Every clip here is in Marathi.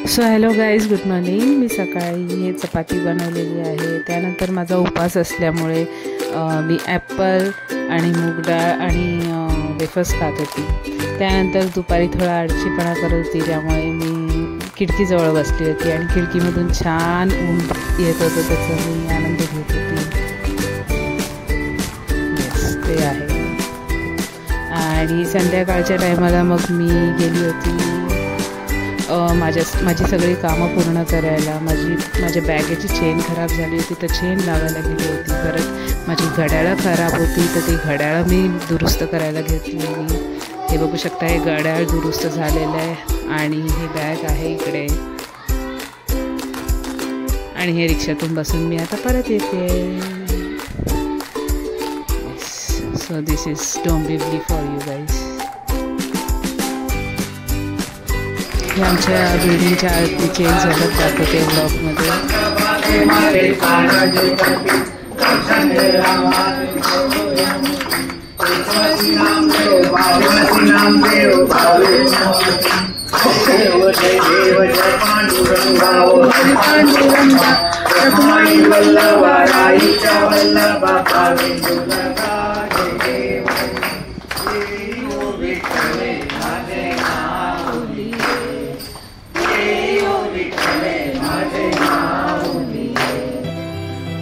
So hello guys, good morning. मी सकाळी हे चपाती बनवलेली आहे. त्यानंतर माझा उपवास असल्यामुळे मी ॲपल आणि मूग डाळ आणि वेफर्स खात होती. त्यानंतर दुपारी थोडा आळशीपणा करत होती, त्यामुळे मी खिडकीजवळ बसली होती आणि खिडकीमधून छान ऊन येत होतं, त्याचा मी आनंद घेत होती. येस, ते आहे. आणि संध्याकाळच्या टायमाला मग मी गेली होती माझी सगळी कामं पूर्ण करायला. माझ्या बॅगेची चेन खराब झाली होती, तर चेन लावायला गेली होती. परत माझी घड्याळं खराब होती, तर ती घड्याळं मी दुरुस्त करायला घेतली. हे बघू शकता, हे घड्याळ दुरुस्त झालेलं आहे. आणि हे बॅग आहे इकडे, आणि हे रिक्षातून बसून मी आता परत येते. So this is Dombivli for you guys. हे आमच्या बिल्डिंगच्या आरती चेंज झालं जातं ते ब्लॉगमध्ये.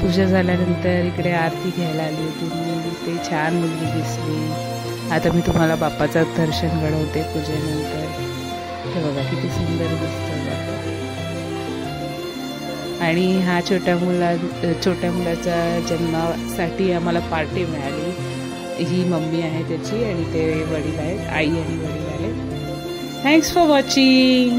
पूजा झाल्यानंतर इकडे आरती घ्यायला आली होती मी. ते छान मुलगी दिसली. आता मी तुम्हाला बाप्पाचं दर्शन घडवते पूजेनंतर. ते बघा किती सुंदर दिसतं बाप्पा. आणि हा छोट्या मुलाच्या जन्मासाठी आम्हाला पार्टी मिळाली. ही मम्मी आहे त्याची, आणि ते वडील आहेत, आई आणि वडील आहेत. Thanks for watching.